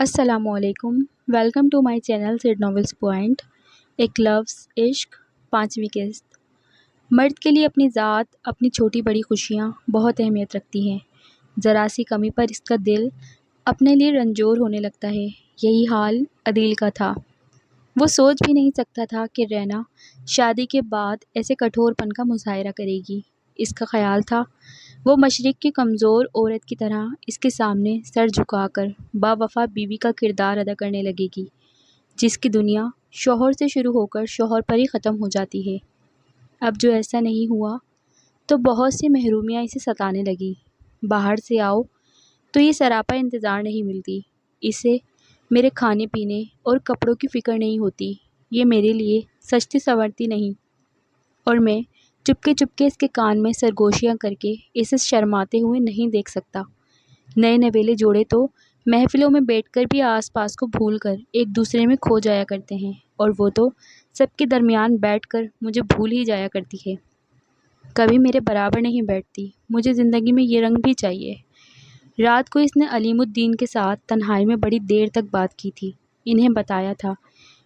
السلام علیکم، welcome to my channel sad novels point. ایک لفظ عشق، 5ویں قسط۔ مرد کے لیے اپنی ذات، اپنی چھوٹی بڑی خوشیاں بہت اہمیت رکھتی ہیں۔ ذرا سی کمی پر اس کا دل اپنے لیے رنجور ہونے لگتا ہے۔ یہی حال عدیل کا تھا۔ وہ سوچ بھی نہیں سکتا تھا کہ رینا شادی کے بعد ایسے کٹھور پن کا مظاہرہ کرے گی۔ اس کا خیال تھا وہ مشرق کی کمزور عورت کی طرح اس کے سامنے سر جھکا کر باوفا بیوی کا کردار ادا کرنے لگے گی، جس کی دنیا شوہر سے شروع ہو کر شوہر پر ہی ختم ہو جاتی ہے۔ اب جو ایسا نہیں ہوا تو بہت سی محرومیاں اسے ستانے لگی۔ باہر سے آؤ تو یہ سراپا انتظار نہیں ملتی۔ اسے میرے کھانے پینے اور کپڑوں کی فکر نہیں ہوتی۔ یہ میرے لیے سجتی سنورتی نہیں، اور میں چپکے اس کے کان میں سرگوشیاں کر کے اسے شرماتے ہوئے نہیں دیکھ سکتا۔ نئے نویلے جوڑے تو محفلوں میں بیٹھ کر بھی آس پاس کو بھول کر ایک دوسرے میں کھو جایا کرتے ہیں، اور وہ تو سب کے درمیان بیٹھ کر مجھے بھول ہی جایا کرتی ہے۔ کبھی میرے برابر نہیں بیٹھتی۔ مجھے زندگی میں یہ رنگ بھی چاہیے۔ رات کو اس نے علیم الدین کے ساتھ تنہائی میں بڑی دیر تک بات کی تھی۔ انہیں بتایا تھا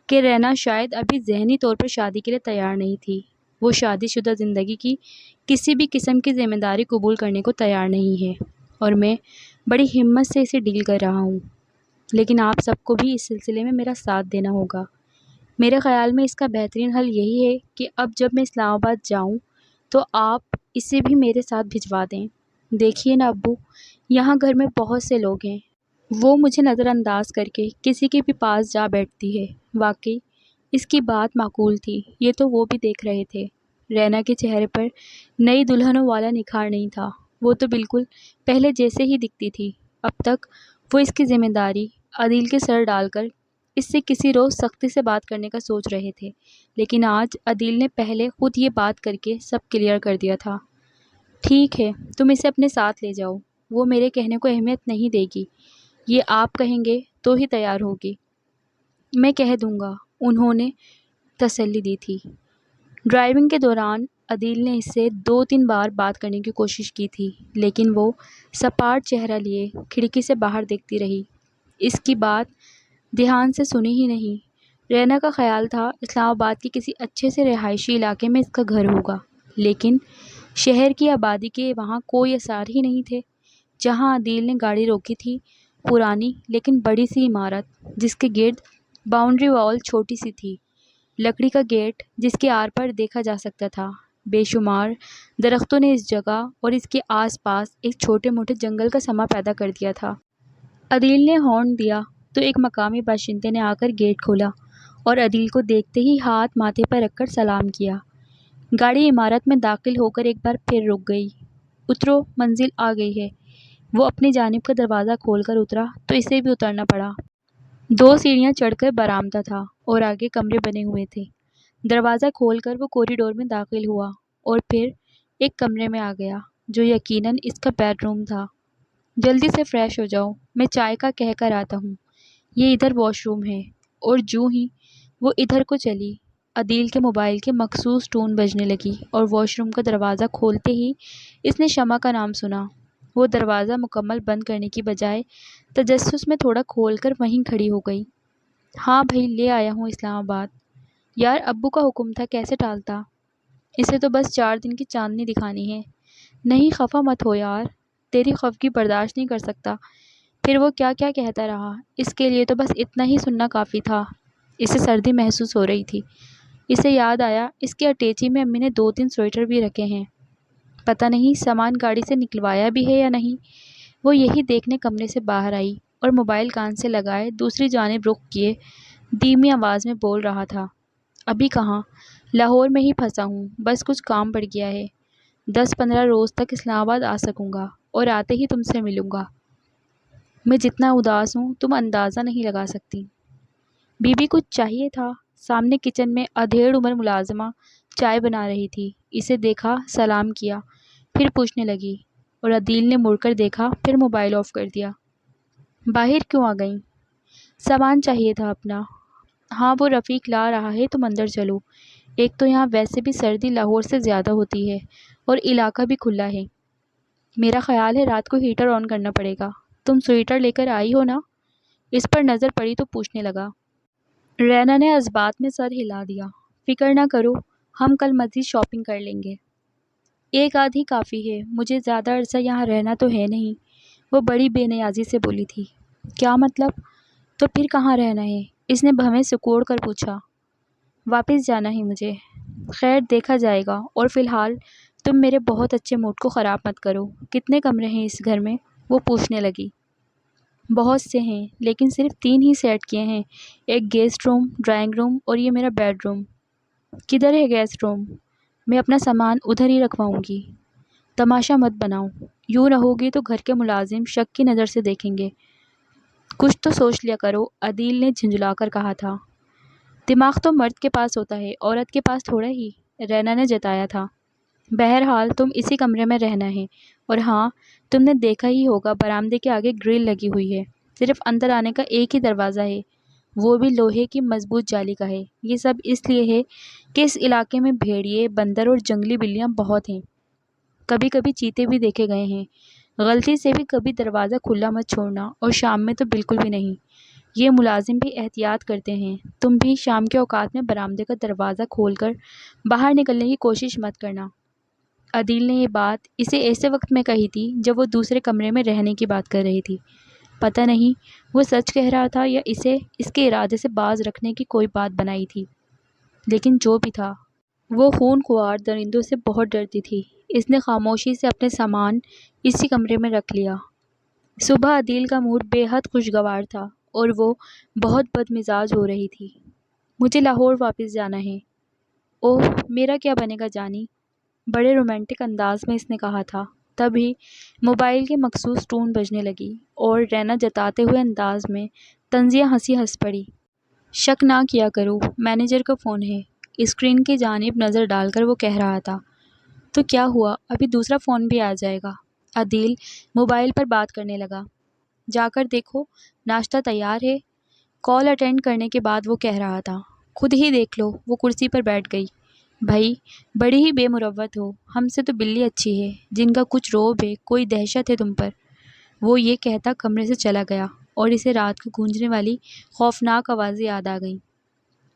کہ رینا شاید ابھی ذہنی طور پر شادی کے لیے تیار نہیں تھی۔ وہ شادی شدہ زندگی کی کسی بھی قسم کی ذمہ داری قبول کرنے کو تیار نہیں ہے، اور میں بڑی ہمت سے اسے ڈیل کر رہا ہوں۔ لیکن آپ سب کو بھی اس سلسلے میں میرا ساتھ دینا ہوگا۔ میرے خیال میں اس کا بہترین حل یہی ہے کہ اب جب میں اسلام آباد جاؤں تو آپ اسے بھی میرے ساتھ بھجوا دیں۔ دیکھیے نا ابو، یہاں گھر میں بہت سے لوگ ہیں۔ وہ مجھے نظر انداز کر کے کسی کے بھی پاس جا بیٹھتی ہے۔ واقعی اس کی بات معقول تھی۔ یہ تو وہ بھی دیکھ رہے تھے۔ رینا کے چہرے پر نئی دلہنوں والا نکھار نہیں تھا۔ وہ تو بالکل پہلے جیسے ہی دکھتی تھی۔ اب تک وہ اس کی ذمہ داری عدیل کے سر ڈال کر اس سے کسی روز سختی سے بات کرنے کا سوچ رہے تھے، لیکن آج عدیل نے پہلے خود یہ بات کر کے سب کلیئر کر دیا تھا۔ ٹھیک ہے، تم اسے اپنے ساتھ لے جاؤ۔ وہ میرے کہنے کو اہمیت نہیں دے گی۔ یہ آپ کہیں گے تو ہی تیار ہوگی۔ میں کہہ دوں گا، انہوں نے تسلی دی تھی۔ ڈرائیونگ کے دوران عدیل نے اس سے 2-3 بار بات کرنے کی کوشش کی تھی، لیکن وہ سپاٹ چہرہ لیے کھڑکی سے باہر دیکھتی رہی۔ اس کی بات دھیان سے سنی ہی نہیں۔ رینا کا خیال تھا اسلام آباد کے کسی اچھے سے رہائشی علاقے میں اس کا گھر ہوگا، لیکن شہر کی آبادی کے وہاں کوئی آثار ہی نہیں تھے۔ جہاں عدیل نے گاڑی روکی تھی، پرانی لیکن بڑی سی عمارت، جس کے گرد باؤنڈری وال چھوٹی سی تھی، لکڑی کا گیٹ جس کے آر پر دیکھا جا سکتا تھا۔ بے شمار درختوں نے اس جگہ اور اس کے آس پاس ایک چھوٹے موٹے جنگل کا سما پیدا کر دیا تھا۔ عدیل نے ہارن دیا تو ایک مقامی باشندے نے آ کر گیٹ کھولا اور عدیل کو دیکھتے ہی ہاتھ ماتھے پر رکھ کر سلام کیا۔ گاڑی عمارت میں داخل ہو کر ایک بار پھر رک گئی۔ اترو، منزل آ گئی ہے۔ وہ اپنی جانب کا دروازہ کھول کر اترا تو اسے بھی اترنا پڑا۔ 2 سیڑھیاں چڑھ کر برآمدہ تھا اور آگے کمرے بنے ہوئے تھے۔ دروازہ کھول کر وہ کوریڈور میں داخل ہوا اور پھر ایک کمرے میں آ گیا جو یقیناً اس کا بیڈ روم تھا۔ جلدی سے فریش ہو جاؤ، میں چائے کا کہہ کر آتا ہوں۔ یہ ادھر واش روم ہے۔ اور جوں ہی وہ ادھر کو چلی، عدیل کے موبائل کی مخصوص ٹون بجنے لگی اور واش روم کا دروازہ کھولتے ہی اس نے شمع کا نام سنا۔ وہ دروازہ مکمل بند کرنے کی بجائے تجسس میں تھوڑا کھول کر وہیں کھڑی ہو گئی۔ ہاں بھائی، لے آیا ہوں اسلام آباد۔ یار، ابو کا حکم تھا، کیسے ٹالتا؟ اسے تو بس 4 دن کی چاندنی دکھانی ہے۔ نہیں، خفا مت ہو یار، تیری خفگی برداشت نہیں کر سکتا۔ پھر وہ کیا کیا کہتا رہا، اس کے لیے تو بس اتنا ہی سننا کافی تھا۔ اسے سردی محسوس ہو رہی تھی۔ اسے یاد آیا اس کے اٹیچی میں امی نے 2-3 سویٹر بھی رکھے ہیں۔ پتہ نہیں سامان گاڑی سے نکلوایا بھی ہے یا نہیں۔ وہ یہی دیکھنے کمرے سے باہر آئی اور موبائل کان سے لگائے دوسری جانب رخ کیے دھیمی آواز میں بول رہا تھا، ابھی کہاں، لاہور میں ہی پھنسا ہوں، بس کچھ کام پڑ گیا ہے۔ 10-15 روز تک اسلام آباد آ سکوں گا اور آتے ہی تم سے ملوں گا۔ میں جتنا اداس ہوں تم اندازہ نہیں لگا سکتی۔ بی بی کچھ چاہیے تھا۔ سامنے کچن میں ادھیڑ عمر ملازمہ چائے بنا رہی تھی۔ اسے دیکھا، سلام کیا، پھر پوچھنے لگی، اور عدیل نے مڑ کر دیکھا، پھر موبائل آف کر دیا۔ باہر کیوں آ گئیں؟ سامان چاہیے تھا اپنا۔ ہاں، وہ رفیق لا رہا ہے، تم اندر چلو۔ ایک تو یہاں ویسے بھی سردی لاہور سے زیادہ ہوتی ہے اور علاقہ بھی کھلا ہے۔ میرا خیال ہے رات کو ہیٹر آن کرنا پڑے گا۔ تم سویٹر لے کر آئی ہو نا؟ اس پر نظر پڑی تو پوچھنے لگا۔ رینا نے اس بات میں سر ہلا دیا۔ فکر نہ کرو، ہم کل مزید شاپنگ کر لیں گے۔ ایک آدھ ہی کافی ہے، مجھے زیادہ عرصہ یہاں رہنا تو ہے نہیں، وہ بڑی بے نیازی سے بولی تھی۔ کیا مطلب؟ تو پھر کہاں رہنا ہے؟ اس نے بھویں سکوڑ کر پوچھا۔ واپس جانا ہے مجھے۔ خیر دیکھا جائے گا، اور فی الحال تم میرے بہت اچھے موڈ کو خراب مت کرو۔ کتنے کمرے ہیں اس گھر میں؟ وہ پوچھنے لگی۔ بہت سے ہیں، لیکن صرف 3 ہی سیٹ کیے ہیں، ایک گیسٹ روم، ڈرائنگ روم اور یہ میرا بیڈ روم۔ کدھر ہے گیسٹ روم؟ میں اپنا سامان ادھر ہی رکھواؤں گی۔ تماشا مت بناؤ، یوں رہوگی تو گھر کے ملازم شک کی نظر سے دیکھیں گے۔ کچھ تو سوچ لیا کرو، عدیل نے جھنجھلا کر کہا تھا۔ دماغ تو مرد کے پاس ہوتا ہے، عورت کے پاس تھوڑا ہی، رینا نے جتایا تھا۔ بہرحال تم اسی کمرے میں رہنا ہے، اور ہاں تم نے دیکھا ہی ہوگا برآمدے کے آگے گرل لگی ہوئی ہے، صرف اندر آنے کا ایک ہی دروازہ ہے، وہ بھی لوہے کی مضبوط جالی کا ہے۔ یہ سب اس لیے ہے کہ اس علاقے میں بھیڑیے، بندر اور جنگلی بلیاں بہت ہیں، کبھی کبھی چیتے بھی دیکھے گئے ہیں۔ غلطی سے بھی کبھی دروازہ کھلا مت چھوڑنا، اور شام میں تو بالکل بھی نہیں، یہ ملازم بھی احتیاط کرتے ہیں۔ تم بھی شام کے اوقات میں برآمدے کا دروازہ کھول کر باہر نکلنے کی کوشش مت کرنا۔ عدیل نے یہ بات اسے ایسے وقت میں کہی تھی جب وہ دوسرے کمرے میں رہنے کی بات کر رہی تھی۔ پتہ نہیں وہ سچ کہہ رہا تھا یا اسے اس کے ارادے سے باز رکھنے کی کوئی بات بنائی تھی، لیکن جو بھی تھا وہ خون خوار درندوں سے بہت ڈرتی تھی۔ اس نے خاموشی سے اپنے سامان اسی کمرے میں رکھ لیا۔ صبح عدیل کا موڈ بے حد خوشگوار تھا، اور وہ بہت بد مزاج ہو رہی تھی۔ مجھے لاہور واپس جانا ہے۔ اوہ میرا کیا بنے گا جانی؟ بڑے رومانٹک انداز میں اس نے کہا تھا۔ تبھی موبائل کی مخصوص ٹون بجنے لگی، اور رینا جتاتے ہوئے انداز میں طنزیہ ہنسی ہنس پڑی۔ شک نہ کیا کرو، مینیجر کا فون ہے، اسکرین کی جانب نظر ڈال کر وہ کہہ رہا تھا۔ تو کیا ہوا، ابھی دوسرا فون بھی آ جائے گا۔ عدیل موبائل پر بات کرنے لگا۔ جا کر دیکھو ناشتہ تیار ہے، کال اٹینڈ کرنے کے بعد وہ کہہ رہا تھا۔ خود ہی دیکھ لو۔ وہ کرسی پر بیٹھ گئی۔ بھائی بڑی ہی بے مروت ہو، ہم سے تو بلی اچھی ہے، جن کا کچھ روب ہے، کوئی دہشت ہے تم پر۔ وہ یہ کہتا کمرے سے چلا گیا، اور اسے رات کو گونجنے والی خوفناک آوازیں یاد آ گئیں۔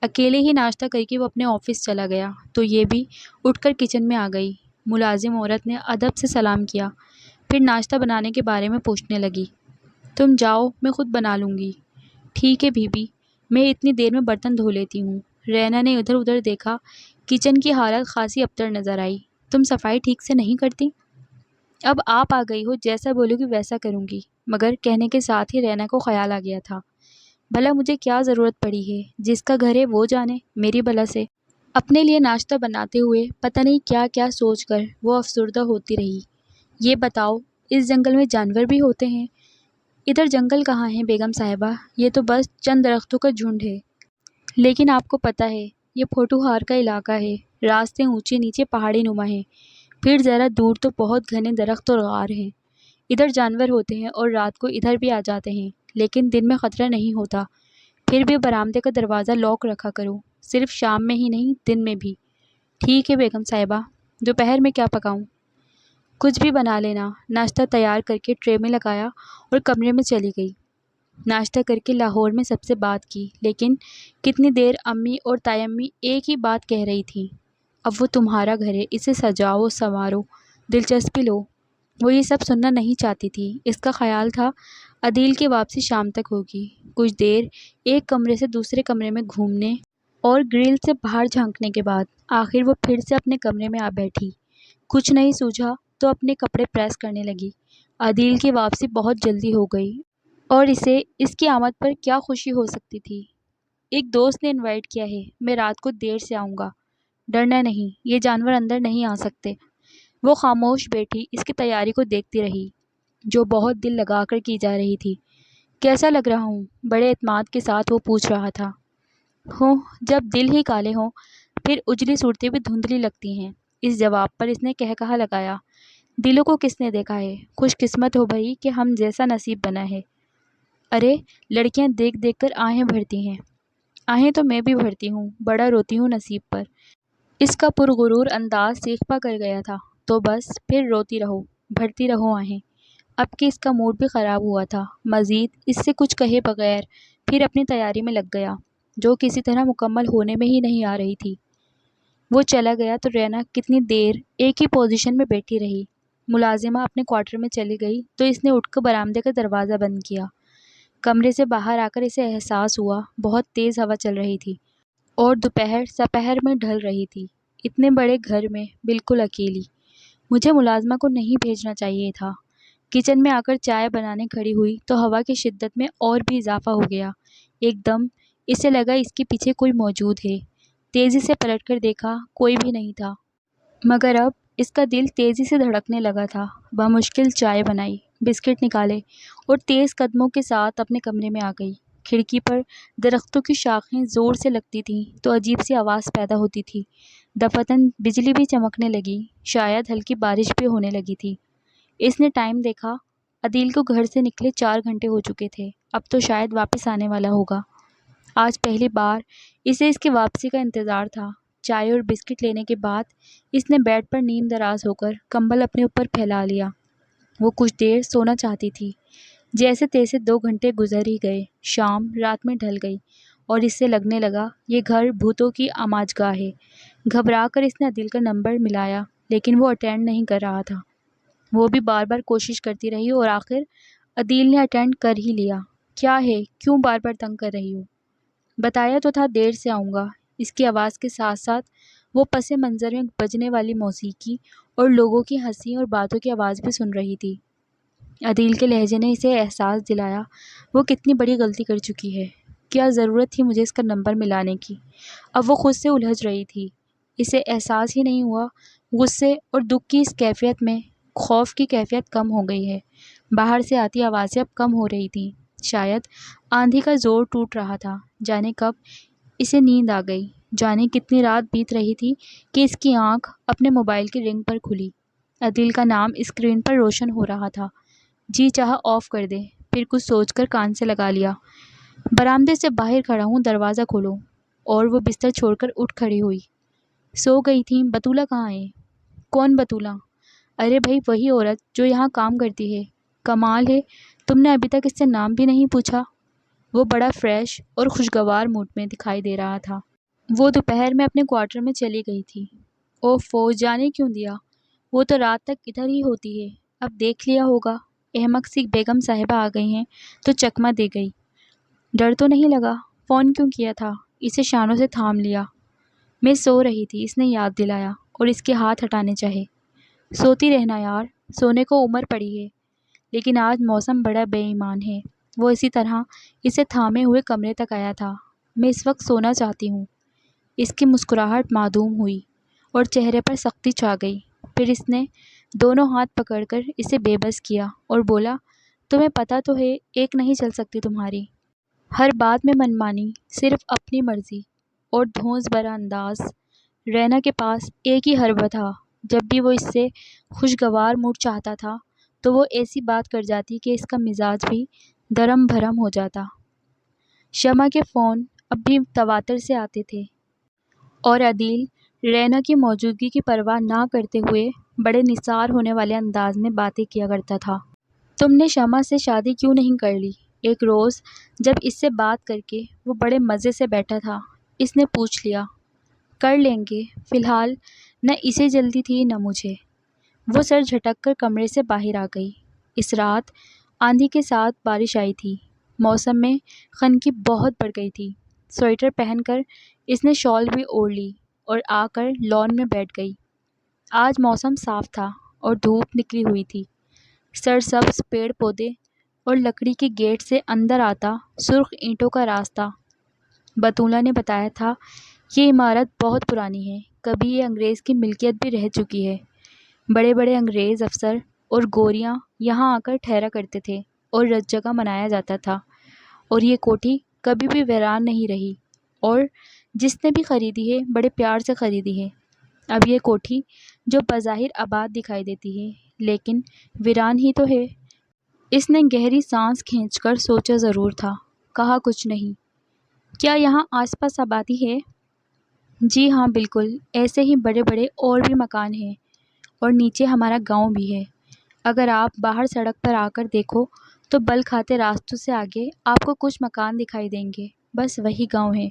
اکیلے ہی ناشتہ کر کے وہ اپنے آفس چلا گیا تو یہ بھی اٹھ کر کچن میں آ گئی۔ ملازم عورت نے ادب سے سلام کیا، پھر ناشتہ بنانے کے بارے میں پوچھنے لگی۔ تم جاؤ، میں خود بنا لوں گی۔ ٹھیک ہے بی بی، میں اتنی دیر میں برتن دھو لیتی ہوں۔ رینا نے ادھر ادھر دیکھا، کچن کی حالت خاصی ابتر نظر آئی۔ تم صفائی ٹھیک سے نہیں کرتی؟ اب آپ آ گئی ہو، جیسا بولو گی ویسا کروں گی۔ مگر کہنے کے ساتھ ہی رینا کو خیال آ گیا تھا، بھلا مجھے کیا ضرورت پڑی ہے، جس کا گھر ہے وہ جانے میری بلا سے۔ اپنے لیے ناشتہ بناتے ہوئے پتہ نہیں کیا کیا سوچ کر وہ افسردہ ہوتی رہی۔ یہ بتاؤ اس جنگل میں جانور بھی ہوتے ہیں؟ ادھر جنگل کہاں ہے بیگم صاحبہ، یہ تو بس چند درختوں کا جھنڈ ہے۔ لیکن آپ کو پتہ ہے یہ پھوٹوہار کا علاقہ ہے، راستے اونچے نیچے پہاڑی نما ہیں، پھر ذرا دور تو بہت گھنے درخت اور غار ہیں۔ ادھر جانور ہوتے ہیں اور رات کو ادھر بھی آ جاتے ہیں، لیکن دن میں خطرہ نہیں ہوتا۔ پھر بھی برآمدے کا دروازہ لاک رکھا کرو، صرف شام میں ہی نہیں دن میں بھی۔ ٹھیک ہے بیگم صاحبہ۔ دوپہر میں کیا پکاؤں؟ کچھ بھی بنا لینا۔ ناشتہ تیار کر کے ٹرے میں لگایا اور کمرے میں چلی گئی۔ ناشتہ کر کے لاہور میں سب سے بات کی، لیکن کتنی دیر امی اور تائی امی ایک ہی بات کہہ رہی تھیں۔ اب وہ تمہارا گھر ہے، اسے سجاؤ سنوارو، دلچسپی لو۔ وہ یہ سب سننا نہیں چاہتی تھی۔ اس کا خیال تھا عدیل کی واپسی شام تک ہوگی۔ کچھ دیر ایک کمرے سے دوسرے کمرے میں گھومنے اور گرل سے باہر جھانکنے کے بعد آخر وہ پھر سے اپنے کمرے میں آ بیٹھی۔ کچھ نہیں سوجھا تو اپنے کپڑے پریس کرنے لگی۔ عدیل کی واپسی بہت جلدی ہو گئی، اور اسے اس کی آمد پر کیا خوشی ہو سکتی تھی۔ ایک دوست نے انوائٹ کیا ہے، میں رات کو دیر سے آؤں گا۔ ڈرنا نہیں، یہ جانور اندر نہیں آ سکتے۔ وہ خاموش بیٹھی اس کی تیاری کو دیکھتی رہی، جو بہت دل لگا کر کی جا رہی تھی۔ کیسا لگ رہا ہوں؟ بڑے اعتماد کے ساتھ وہ پوچھ رہا تھا۔ جب دل ہی کالے ہوں پھر اجلی صورتیں بھی دھندلی لگتی ہیں۔ اس جواب پر اس نے کہا لگایا، دلوں کو کس نے دیکھا ہے، خوش قسمت ہو بھائی کہ ہم جیسا نصیب بنا ہے۔ ارے لڑکیاں دیکھ دیکھ کر آہیں بھرتی ہیں، آہیں تو میں بھی بھرتی ہوں، بڑا روتی ہوں نصیب پر۔ اس کا پرغرور انداز سیکھ پا کر گیا تھا، تو بس پھر روتی رہو، بھرتی رہو آہیں۔ اب کہ اس کا موڈ بھی خراب ہوا تھا، مزید اس سے کچھ کہے بغیر پھر اپنی تیاری میں لگ گیا، جو کسی طرح مکمل ہونے میں ہی نہیں آ رہی تھی۔ وہ چلا گیا تو رینا کتنی دیر ایک ہی پوزیشن میں بیٹھی رہی۔ ملازمہ اپنے کوارٹر میں چلی گئی تو اس نے اٹھ کر برآمدے کا دروازہ بند کیا۔ کمرے سے باہر آ کر اسے احساس ہوا بہت تیز ہوا چل رہی تھی اور دوپہر سپہر میں ڈھل رہی تھی۔ اتنے بڑے گھر میں بالکل اکیلی۔ مجھے ملازمہ کو نہیں بھیجنا چاہیے تھا۔ کچن میں آ کر چائے بنانے کھڑی ہوئی تو ہوا کی شدت میں اور بھی اضافہ ہو گیا۔ ایک دم اسے لگا اس کے پیچھے کوئی موجود ہے۔ تیزی سے پلٹ کر دیکھا، کوئی بھی نہیں تھا، مگر اب اس کا دل تیزی سے دھڑکنے لگا تھا۔ بمشکل چائے بنائی، بسکٹ نکالے اور تیز قدموں کے ساتھ اپنے کمرے میں آ گئی۔ کھڑکی پر درختوں کی شاخیں زور سے لگتی تھیں تو عجیب سی آواز پیدا ہوتی تھی۔ دفعتاً بجلی بھی چمکنے لگی، شاید ہلکی بارش بھی ہونے لگی تھی۔ اس نے ٹائم دیکھا، عدیل کو گھر سے نکلے 4 گھنٹے ہو چکے تھے، اب تو شاید واپس آنے والا ہوگا۔ آج پہلی بار اسے اس کی واپسی کا انتظار تھا۔ چائے اور بسکٹ لینے کے بعد اس نے بیڈ پر نیند دراز ہو کر کمبل اپنے اوپر پھیلا لیا۔ وہ کچھ دیر سونا چاہتی تھی، جیسے تیسے 2 گھنٹے گزر ہی گئے۔ شام رات میں ڈھل گئی اور اس سے لگنے لگا یہ گھر بھوتوں کی آماجگاہ ہے۔ گھبرا کر اس نے عدیل کا نمبر ملایا، لیکن وہ اٹینڈ نہیں کر رہا تھا۔ وہ بھی بار بار کوشش کرتی رہی اور آخر عدیل نے اٹینڈ کر ہی لیا۔ کیا ہے، کیوں بار بار تنگ کر رہی ہو؟ بتایا تو تھا دیر سے آؤں گا۔ اس کی آواز کے ساتھ ساتھ وہ پس منظر میں بجنے والی موسیقی اور لوگوں کی ہنسی اور باتوں کی آواز بھی سن رہی تھی۔ عدیل کے لہجے نے اسے احساس دلایا وہ کتنی بڑی غلطی کر چکی ہے۔ کیا ضرورت تھی مجھے اس کا نمبر ملانے کی؟ اب وہ خود سے الجھ رہی تھی۔ اسے احساس ہی نہیں ہوا غصے اور دکھ کی اس کیفیت میں خوف کی کیفیت کم ہو گئی ہے۔ باہر سے آتی آوازیں اب کم ہو رہی تھیں، شاید آندھی کا زور ٹوٹ رہا تھا۔ جانے کب اسے نیند آ گئی، جانے کتنی رات بیت رہی تھی کہ اس کی آنکھ اپنے موبائل کی رنگ پر کھلی۔ عدیل کا نام اسکرین پر روشن ہو رہا تھا۔ جی چاہا آف کر دے، پھر کچھ سوچ کر کان سے لگا لیا۔ برآمدے سے باہر کھڑا ہوں، دروازہ کھولو۔ اور وہ بستر چھوڑ کر اٹھ کھڑی ہوئی۔ سو گئی تھی؟ بطولہ کہاں ہے؟ کون بطولہ؟ ارے بھائی وہی عورت جو یہاں کام کرتی ہے۔ کمال ہے، تم نے ابھی تک اس سے نام بھی نہیں پوچھا۔ وہ بڑا فریش اور خوشگوار موڈ میں دکھائی دے رہا تھا۔ وہ دوپہر میں اپنے کوارٹر میں چلی گئی تھی۔ اوفو، جانے کیوں دیا؟ وہ تو رات تک ادھر ہی ہوتی ہے، اب دیکھ لیا ہوگا۔ احمق سی بیگم صاحبہ آ گئی ہیں تو چکمہ دے گئی۔ ڈر تو نہیں لگا؟ فون کیوں کیا تھا؟ اسے شانوں سے تھام لیا۔ میں سو رہی تھی، اس نے یاد دلایا اور اس کے ہاتھ ہٹانے چاہے۔ سوتی رہنا یار، سونے کو عمر پڑی ہے۔ لیکن آج موسم بڑا بے ایمان ہے۔ وہ اسی طرح اسے تھامے ہوئے کمرے تک آیا تھا۔ میں اس وقت سونا چاہتی ہوں۔ اس کی مسکراہٹ معدوم ہوئی اور چہرے پر سختی چھا گئی۔ پھر اس نے دونوں ہاتھ پکڑ کر اسے بے بس کیا اور بولا، تمہیں پتہ تو ہے ایک نہیں چل سکتی تمہاری۔ ہر بات میں منمانی، صرف اپنی مرضی اور دھونس بھرا انداز۔ رینا کے پاس ایک ہی حربہ تھا، جب بھی وہ اس سے خوشگوار موڈ چاہتا تھا تو وہ ایسی بات کر جاتی کہ اس کا مزاج بھی درم بھرم ہو جاتا۔ شمع کے فون اب بھی تواتر سے آتے تھے اور عدیل رینا کی موجودگی کی پرواہ نہ کرتے ہوئے بڑے نثار ہونے والے انداز میں باتیں کیا کرتا تھا۔ تم نے شمع سے شادی کیوں نہیں کر لی؟ ایک روز جب اس سے بات کر کے وہ بڑے مزے سے بیٹھا تھا، اس نے پوچھ لیا۔ کر لیں گے، فی الحال نہ اسے جلدی تھی نہ مجھے۔ وہ سر جھٹک کر کمرے سے باہر آ گئی۔ اس رات آندھی کے ساتھ بارش آئی تھی۔ موسم میں خنکی بہت بڑھ گئی تھی۔ سویٹر پہن کر اس نے شال بھی اوڑھ لی اور آ کر لان میں بیٹھ گئی۔ آج موسم صاف تھا اور دھوپ نکلی ہوئی تھی۔ سرسبز پیڑ پودے اور لکڑی کے گیٹ سے اندر آتا سرخ اینٹوں کا راستہ۔ بطولہ نے بتایا تھا یہ عمارت بہت پرانی ہے، کبھی یہ انگریز کی ملکیت بھی رہ چکی ہے۔ بڑے بڑے انگریز افسر اور گوریاں یہاں آ کر ٹھہرا کرتے تھے اور رت جگہ منایا جاتا تھا، اور یہ کوٹھی کبھی بھی ویران نہیں رہی، اور جس نے بھی خریدی ہے بڑے پیار سے خریدی ہے۔ اب یہ کوٹھی جو بظاہر آباد دکھائی دیتی ہے لیکن ویران ہی تو ہے۔ اس نے گہری سانس کھینچ کر سوچا ضرور تھا، کہا کچھ نہیں۔ کیا یہاں آس پاس آبادی ہے؟ جی ہاں بالکل، ایسے ہی بڑے بڑے اور بھی مکان ہیں، اور نیچے ہمارا گاؤں بھی ہے۔ اگر آپ باہر سڑک پر آ کر دیکھو تو بل کھاتے راستوں سے آگے آپ کو کچھ مکان دکھائی دیں گے، بس وہی گاؤں ہے۔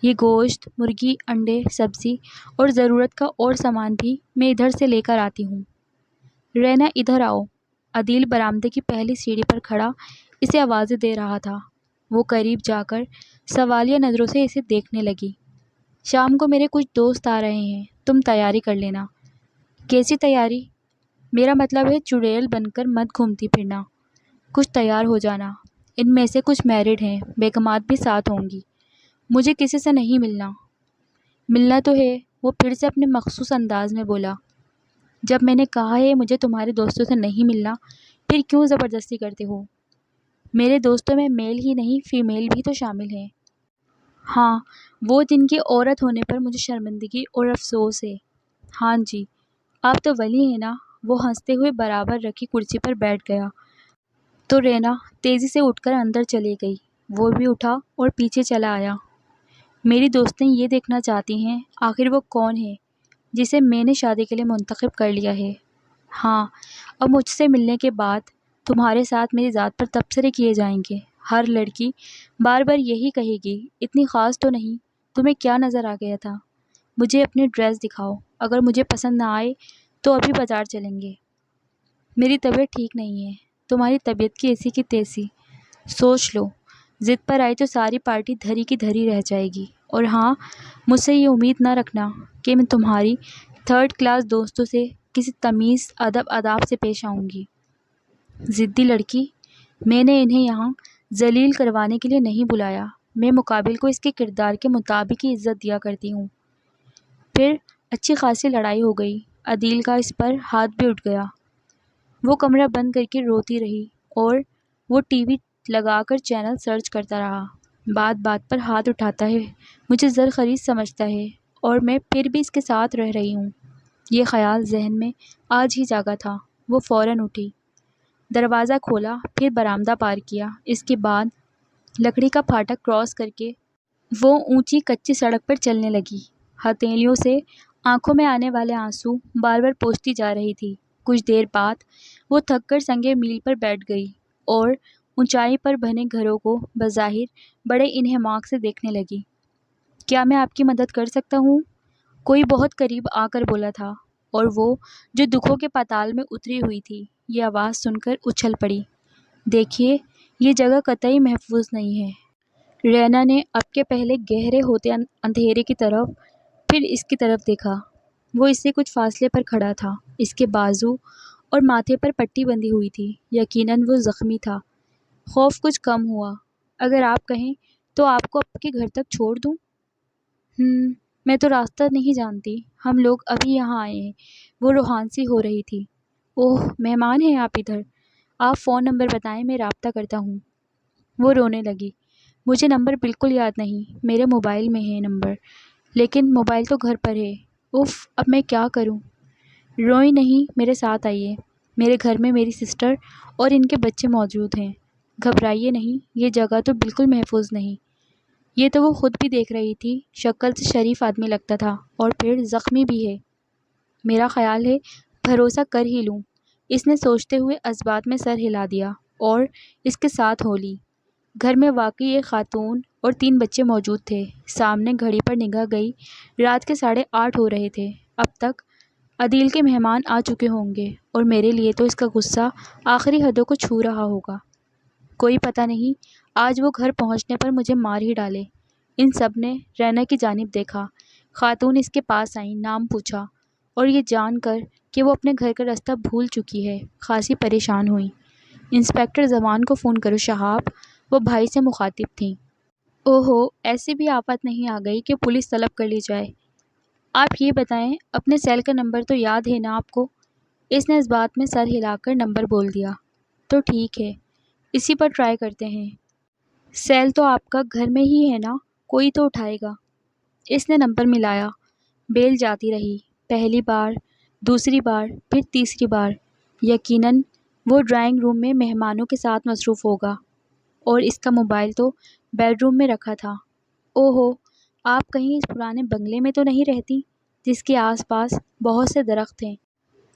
یہ گوشت، مرغی، انڈے، سبزی اور ضرورت کا اور سامان بھی میں ادھر سے لے کر آتی ہوں۔ رینا ادھر آؤ۔ عدیل برآمدے کی پہلی سیڑھی پر کھڑا اسے آوازیں دے رہا تھا۔ وہ قریب جا کر سوالیہ نظروں سے اسے دیکھنے لگی۔ شام کو میرے کچھ دوست آ رہے ہیں، تم تیاری کر لینا۔ کیسی تیاری؟ میرا مطلب ہے چڑیل بن کر مت گھومتی پھرنا، کچھ تیار ہو جانا۔ ان میں سے کچھ میرڈ ہیں، بیگمات بھی ساتھ ہوں گی۔ مجھے کسی سے نہیں ملنا۔ ملنا تو ہے، وہ پھر سے اپنے مخصوص انداز میں بولا۔ جب میں نے کہا ہے مجھے تمہارے دوستوں سے نہیں ملنا، پھر کیوں زبردستی کرتے ہو؟ میرے دوستوں میں میل ہی نہیں فیمیل بھی تو شامل ہیں۔ ہاں، وہ جن کی عورت ہونے پر مجھے شرمندگی اور افسوس ہے۔ ہاں جی، آپ تو ولی ہیں نا۔ وہ ہنستے ہوئے برابر رکھی کرسی پر بیٹھ گیا تو رینا تیزی سے اٹھ کر اندر چلی گئی۔ وہ بھی اٹھا اور پیچھے چلا آیا۔ میری دوستیں یہ دیکھنا چاہتی ہیں آخر وہ کون ہے جسے میں نے شادی کے لیے منتخب کر لیا ہے۔ ہاں، اب مجھ سے ملنے کے بعد تمہارے ساتھ میری ذات پر تبصرے کیے جائیں گے۔ ہر لڑکی بار بار یہی کہے گی، اتنی خاص تو نہیں، تمہیں کیا نظر آ گیا تھا؟ مجھے اپنی ڈریس دکھاؤ، اگر مجھے پسند نہ آئے تو ابھی بازار چلیں گے۔ میری طبیعت ٹھیک نہیں ہے، تمہاری طبیعت کی ایسی کی تیسی، سوچ لو۔ ضد پر آئی تو ساری پارٹی دھری کی دھری رہ جائے گی۔ اور ہاں، مجھ سے یہ امید نہ رکھنا کہ میں تمہاری تھرڈ کلاس دوستوں سے کسی تمیز ادب آداب سے پیش آؤں گی۔ ضدی لڑکی، میں نے انہیں یہاں ذلیل کروانے کے لیے نہیں بلایا، میں مقابل کو اس کے کردار کے مطابق ہی عزت دیا کرتی ہوں۔ پھر اچھی خاصی لڑائی ہو گئی، عدیل کا اس پر ہاتھ بھی اٹھ گیا۔ وہ کمرہ بند کر کے روتی رہی اور وہ ٹی وی لگا کر چینل سرچ کرتا رہا۔ بات بات پر ہاتھ اٹھاتا ہے، مجھے زرخرید سمجھتا ہے اور میں پھر بھی اس کے ساتھ رہ رہی ہوں۔ یہ خیال ذہن میں آج ہی جاگا تھا۔ وہ فوراً اٹھی، دروازہ کھولا، پھر برآمدہ پار کیا۔ اس کے بعد لکڑی کا پھاٹک کراس کر کے وہ اونچی کچی سڑک پر چلنے لگی۔ ہتھیلیوں سے آنکھوں میں آنے والے آنسو بار بار پوچھتی جا رہی تھی۔ کچھ دیر بعد وہ تھک کر سنگے میل پر بیٹھ گئی اور اونچائی پر بنے گھروں کو بظاہر بڑے انہماک سے دیکھنے لگی۔ کیا میں آپ کی مدد کر سکتا ہوں؟ کوئی بہت قریب آ کر بولا تھا، اور وہ جو دکھوں کے پاتال میں اتری ہوئی تھی یہ آواز سن کر اچھل پڑی۔ دیکھیے، یہ جگہ قطعی محفوظ نہیں ہے۔ رینا نے اب کے پہلے گہرے ہوتے اندھیرے کی طرف پھر اس کی طرف دیکھا۔ وہ اس سے کچھ فاصلے پر کھڑا تھا، اس کے بازو اور ماتھے پر پٹی بندھی ہوئی تھی، یقیناً وہ زخمی تھا۔ خوف کچھ کم ہوا۔ اگر آپ کہیں تو آپ کو آپ کے گھر تک چھوڑ دوں؟ میں تو راستہ نہیں جانتی، ہم لوگ ابھی یہاں آئے ہیں۔ وہ روحان سی ہو رہی تھی۔ اوہ، مہمان ہیں آپ ادھر؟ آپ فون نمبر بتائیں، میں رابطہ کرتا ہوں۔ وہ رونے لگی۔ مجھے نمبر بالکل یاد نہیں، میرے موبائل میں ہے نمبر، لیکن موبائل تو گھر پر ہے۔ اف، اب میں کیا کروں؟ روئیں نہیں، میرے ساتھ آئیے۔ میرے گھر میں میری سسٹر اور ان کے بچے موجود ہیں۔ گھبرائیے نہیں، یہ جگہ تو بالکل محفوظ نہیں۔ یہ تو وہ خود بھی دیکھ رہی تھی، شکل سے شریف آدمی لگتا تھا اور پھر زخمی بھی ہے۔ میرا خیال ہے بھروسہ کر ہی لوں۔ اس نے سوچتے ہوئے اثبات میں سر ہلا دیا اور اس کے ساتھ ہو لی۔ گھر میں واقعی ایک خاتون اور 3 بچے موجود تھے۔ سامنے گھڑی پر نگاہ گئی، رات کے 8:30 ہو رہے تھے۔ اب تک عدیل کے مہمان آ چکے ہوں گے اور میرے لیے تو اس کا غصہ آخری حدوں کو چھو رہا ہوگا۔ کوئی پتہ نہیں آج وہ گھر پہنچنے پر مجھے مار ہی ڈالے۔ ان سب نے رینا کی جانب دیکھا۔ خاتون اس کے پاس آئی، نام پوچھا اور یہ جان کر کہ وہ اپنے گھر کا راستہ بھول چکی ہے خاصی پریشان ہوئی۔ انسپکٹر زمان کو فون کرو شہاب، وہ بھائی سے مخاطب تھیں۔ اوہو، ایسی بھی آفت نہیں آ گئی کہ پولیس طلب کر لی جائے۔ آپ یہ بتائیں، اپنے سیل کا نمبر تو یاد ہے نا آپ کو؟ اس نے اس بات میں سر ہلا کر نمبر بول دیا۔ تو ٹھیک ہے، اسی پر ٹرائی کرتے ہیں۔ سیل تو آپ کا گھر میں ہی ہے نا، کوئی تو اٹھائے گا۔ اس نے نمبر ملایا، بیل جاتی رہی، پہلی بار، دوسری بار، پھر تیسری بار۔ یقیناً وہ ڈرائنگ روم میں مہمانوں کے ساتھ مصروف ہوگا اور اس کا موبائل تو بیڈ روم میں رکھا تھا۔ اوہو، آپ کہیں اس پرانے بنگلے میں تو نہیں رہتی جس کے آس پاس بہت سے درخت ہیں؟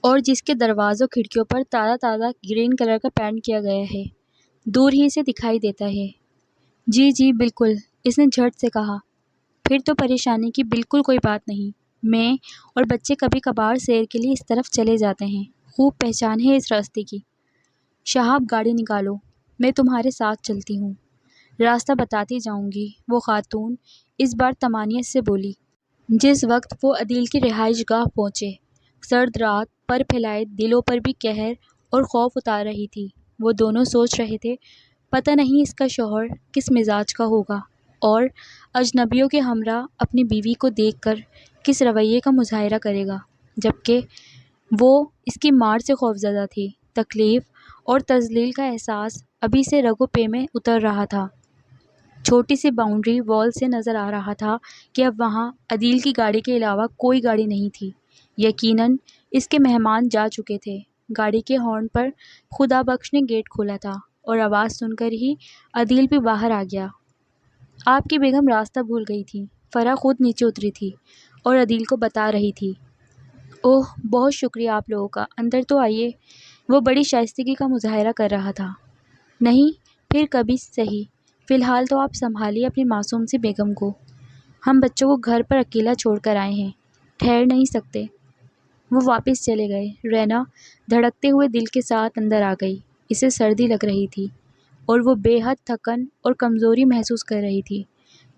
اور جس کے دروازوں کھڑکیوں پر تازہ تازہ گرین کلر کا پینٹ کیا گیا ہے، دور ہی سے دکھائی دیتا ہے۔ جی جی بالکل، اس نے جھٹ سے کہا۔ پھر تو پریشانی کی بالکل کوئی بات نہیں، میں اور بچے کبھی کبھار سیر کے لیے اس طرف چلے جاتے ہیں، خوب پہچان ہے اس راستے کی۔ شہاب گاڑی نکالو، میں تمہارے ساتھ چلتی ہوں، راستہ بتاتی جاؤں گی، وہ خاتون اس بار طمانینت سے بولی۔ جس وقت وہ عدیل کی رہائش گاہ پہنچے، سرد رات پر پھیلائے دلوں پر بھی قہر اور خوف اتار رہی تھی۔ وہ دونوں سوچ رہے تھے پتہ نہیں اس کا شوہر کس مزاج کا ہوگا اور اجنبیوں کے ہمراہ اپنی بیوی کو دیکھ کر کس رویے کا مظاہرہ کرے گا، جبکہ وہ اس کی مار سے خوفزدہ تھی۔ تکلیف اور تذلیل کا احساس ابھی سے رگوں پے میں اتر رہا تھا۔ چھوٹی سی باؤنڈری وال سے نظر آ رہا تھا کہ اب وہاں عدیل کی گاڑی کے علاوہ کوئی گاڑی نہیں تھی۔ یقیناً اس کے مہمان جا چکے تھے۔ گاڑی کے ہارن پر خدا بخش نے گیٹ کھولا تھا اور آواز سن کر ہی عدیل بھی باہر آ گیا۔ آپ کی بیگم راستہ بھول گئی تھی، فرح خود نیچے اتری تھی اور عدیل کو بتا رہی تھی۔ اوہ بہت شکریہ آپ لوگوں کا، اندر تو آئیے، وہ بڑی شائستگی کا مظاہرہ کر رہا تھا۔ نہیں، پھر کبھی سہی، فی الحال تو آپ سنبھالیے اپنی معصوم سی بیگم کو، ہم بچوں کو گھر پر اکیلا چھوڑ کر آئے ہیں، ٹھہر نہیں سکتے۔ وہ واپس چلے گئے۔ رینا دھڑکتے ہوئے دل کے ساتھ اندر آ گئی۔ اسے سردی لگ رہی تھی اور وہ بے حد تھکن اور کمزوری محسوس کر رہی تھی۔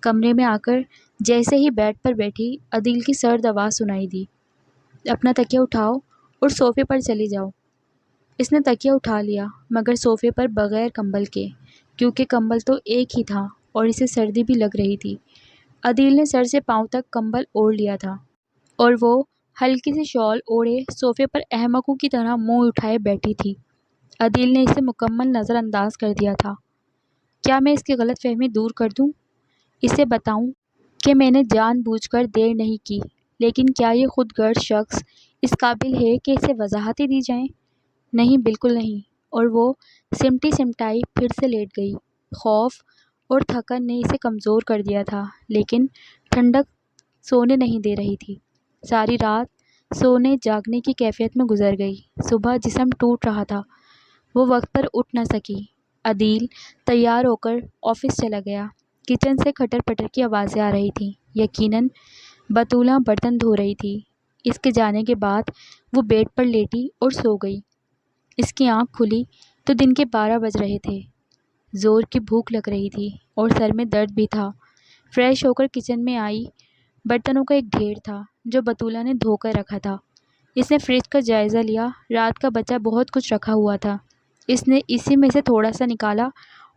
کمرے میں آ کر جیسے ہی بیڈ پر بیٹھی، عدیل کی سرد آواز سنائی دی، اپنا تکیہ اٹھاؤ اور صوفے پر چلی جاؤ۔ اس نے تکیہ اٹھا لیا، مگر صوفے پر بغیر کمبل کے، کیونکہ کمبل تو ایک ہی تھا اور اسے سردی بھی لگ رہی تھی۔ عدیل نے سر سے پاؤں تک کمبل اوڑھ لیا تھا اور وہ ہلکی سی شال اوڑھے صوفے پر احمقوں کی طرح منہ اٹھائے بیٹھی تھی۔ عدیل نے اسے مکمل نظر انداز کر دیا تھا۔ کیا میں اس کی غلط فہمی دور کر دوں؟ اسے بتاؤں کہ میں نے جان بوجھ کر دیر نہیں کی، لیکن کیا یہ خود غرض شخص اس قابل ہے کہ اسے وضاحتیں دی جائیں؟ نہیں، بالکل نہیں۔ اور وہ سمٹی سمٹائی پھر سے لیٹ گئی۔ خوف اور تھکن نے اسے کمزور کر دیا تھا، لیکن ٹھنڈک سونے نہیں دے رہی تھی۔ ساری رات سونے جاگنے کی کیفیت میں گزر گئی۔ صبح جسم ٹوٹ رہا تھا، وہ وقت پر اٹھ نہ سکی۔ عدیل تیار ہو کر آفس چلا گیا۔ کچن سے کھٹر پٹر کی آوازیں آ رہی تھیں۔ یقیناً بطولہ برتن دھو رہی تھی۔ اس کے جانے کے بعد وہ بیڈ پر لیٹی اور سو گئی۔ اس کی آنکھ کھلی تو دن کے 12 بج رہے تھے۔ زور کی بھوک لگ رہی تھی اور سر میں درد بھی تھا۔ فریش ہو کر کچن میں آئی، برتنوں کا ایک ڈھیر تھا جو بطولہ نے دھو کر رکھا تھا۔ اس نے فریج کا جائزہ لیا، رات کا بچا بہت کچھ رکھا ہوا تھا۔ اس نے اسی میں سے تھوڑا سا نکالا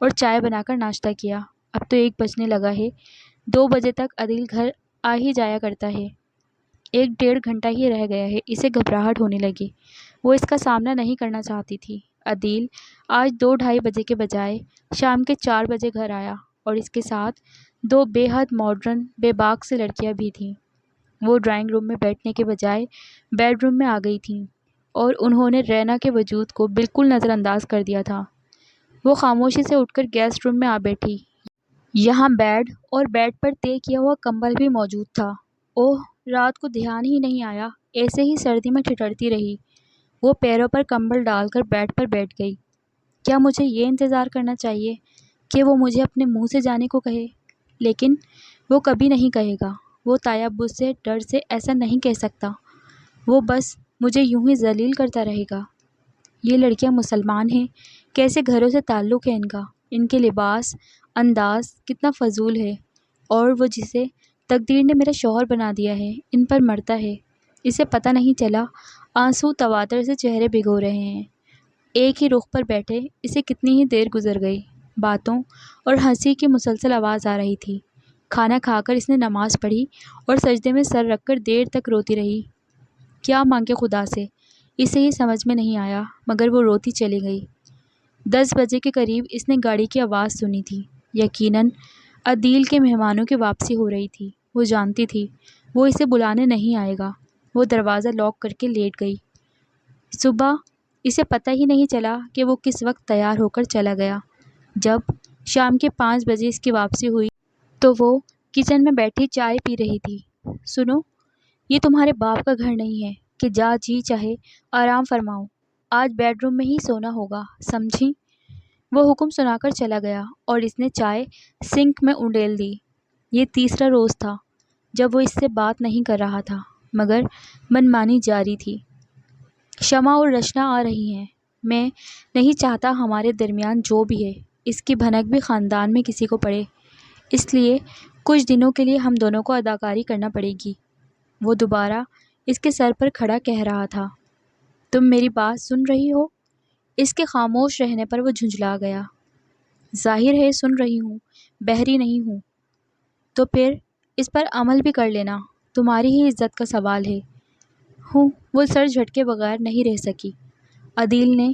اور چائے بنا کر ناشتہ کیا۔ اب تو 1 بجنے لگا ہے، 2 بجے تک عدیل گھر آ ہی جایا کرتا ہے۔ 1 ڈیڑھ گھنٹہ ہی رہ گیا ہے، اسے گھبراہٹ ہونے لگی۔ وہ اس کا سامنا نہیں کرنا چاہتی تھی۔ عدیل آج 2 ڈھائی بجے کے بجائے شام کے 4 بجے گھر آیا اور اس کے ساتھ 2 بے حد ماڈرن بے باک سی لڑکیاں بھی تھیں۔ وہ ڈرائنگ روم میں بیٹھنے کے بجائے بیڈ روم میں آ گئی تھیں اور انہوں نے رینا کے وجود کو بالکل نظر انداز کر دیا تھا۔ وہ خاموشی سے اٹھ کر گیسٹ روم میں آ بیٹھی۔ یہاں بیڈ اور بیڈ پر طے کیا ہوا کمبل بھی موجود تھا۔ اوہ، رات کو دھیان ہی نہیں آیا، ایسے ہی سردی میں ٹھٹرتی رہی۔ وہ پیروں پر کمبل ڈال کر بیڈ پر بیٹھ گئی۔ کیا مجھے یہ انتظار کرنا چاہیے کہ وہ مجھے اپنے منہ سے جانے کو کہے؟ لیکن وہ کبھی نہیں کہے گا۔ وہ تیابس سے ڈر سے ایسا نہیں کہہ سکتا۔ وہ بس مجھے یوں ہی ذلیل کرتا رہے گا۔ یہ لڑکیاں مسلمان ہیں، کیسے گھروں سے تعلق ہے ان کا، ان کے لباس انداز کتنا فضول ہے، اور وہ جسے تقدیر نے میرا شوہر بنا دیا ہے ان پر مرتا ہے۔ اسے پتہ نہیں چلا، آنسو تواتر سے چہرے بھگو رہے ہیں۔ ایک ہی رخ پر بیٹھے اسے کتنی ہی دیر گزر گئی۔ باتوں اور ہنسی کی مسلسل آواز آ رہی تھی۔ کھانا کھا کر اس نے نماز پڑھی اور سجدے میں سر رکھ کر دیر تک روتی رہی۔ کیا مانگے خدا سے، اسے ہی سمجھ میں نہیں آیا، مگر وہ روتی چلی گئی۔ 10 بجے کے قریب اس نے گاڑی کی آواز سنی تھی۔ یقیناً عدیل کے مہمانوں کی واپسی ہو رہی تھی۔ وہ جانتی تھی وہ اسے بلانے نہیں آئے گا۔ وہ دروازہ لاک کر کے لیٹ گئی۔ صبح اسے پتہ ہی نہیں چلا کہ وہ کس وقت تیار ہو کر چلا گیا۔ جب شام کے 5 بجے اس کی واپسی ہوئی تو وہ کچن میں بیٹھی چائے پی رہی تھی۔ سنو، یہ تمہارے باپ کا گھر نہیں ہے، کہ جا جی چاہے آرام فرماؤ، آج بیڈ روم میں ہی سونا ہوگا، سمجھی؟ وہ حکم سنا کر چلا گیا اور اس نے چائے سنک میں انڈیل دی۔ یہ تیسرا روز تھا جب وہ اس سے بات نہیں کر رہا تھا، مگر منمانی جاری تھی۔ شمع اور رشنا آ رہی ہیں۔ میں نہیں چاہتا ہمارے درمیان جو بھی ہے اس کی بھنک بھی خاندان میں کسی کو پڑے، اس لیے کچھ دنوں کے لیے ہم دونوں کو اداکاری کرنا پڑے گی۔ وہ دوبارہ اس کے سر پر کھڑا کہہ رہا تھا۔ تم میری بات سن رہی ہو؟ اس کے خاموش رہنے پر وہ جھنجھلا گیا۔ ظاہر ہے سن رہی ہوں، بہری نہیں ہوں۔ تو پھر اس پر عمل بھی کر لینا، تمہاری ہی عزت کا سوال ہے۔ وہ سر جھٹکے بغیر نہیں رہ سکی۔ عدیل نے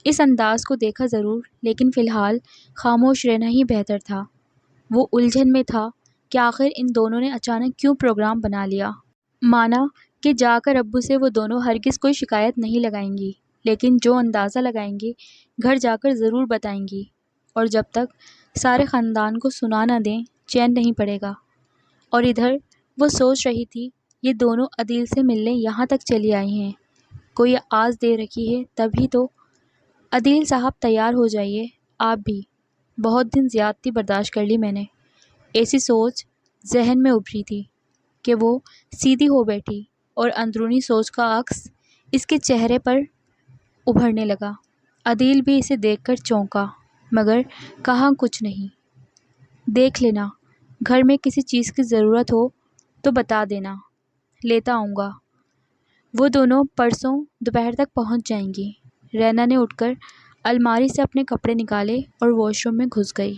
اس انداز کو دیکھا ضرور، لیکن فی الحال خاموش رہنا ہی بہتر تھا۔ وہ الجھن میں تھا کہ آخر ان دونوں نے اچانک کیوں پروگرام بنا لیا۔ مانا کہ جا کر ابو سے وہ دونوں ہرگز کوئی شکایت نہیں لگائیں گی، لیکن جو اندازہ لگائیں گی گھر جا کر ضرور بتائیں گی، اور جب تک سارے خاندان کو سنا نہ دیں چین نہیں پڑے گا۔ اور ادھر وہ سوچ رہی تھی، یہ دونوں عدیل سے ملنے یہاں تک چلی آئی ہیں، کوئی آس دے رکھی ہے تبھی تو۔ عدیل صاحب تیار ہو جائیے، آپ بھی، بہت دن زیادتی برداشت کر لی میں نے۔ ایسی سوچ ذہن میں ابھری تھی کہ وہ سیدھی ہو بیٹھی اور اندرونی سوچ کا عکس اس کے چہرے پر ابھرنے لگا۔ عدیل بھی اسے دیکھ کر چونکا، مگر کہا کچھ نہیں۔ دیکھ لینا، گھر میں کسی چیز کی ضرورت ہو تو بتا دینا، لیتا آؤں گا۔ وہ دونوں پرسوں دوپہر تک پہنچ جائیں گی۔ رینا نے اٹھ کر الماری سے اپنے کپڑے نکالے اور واش روم میں گھس گئی۔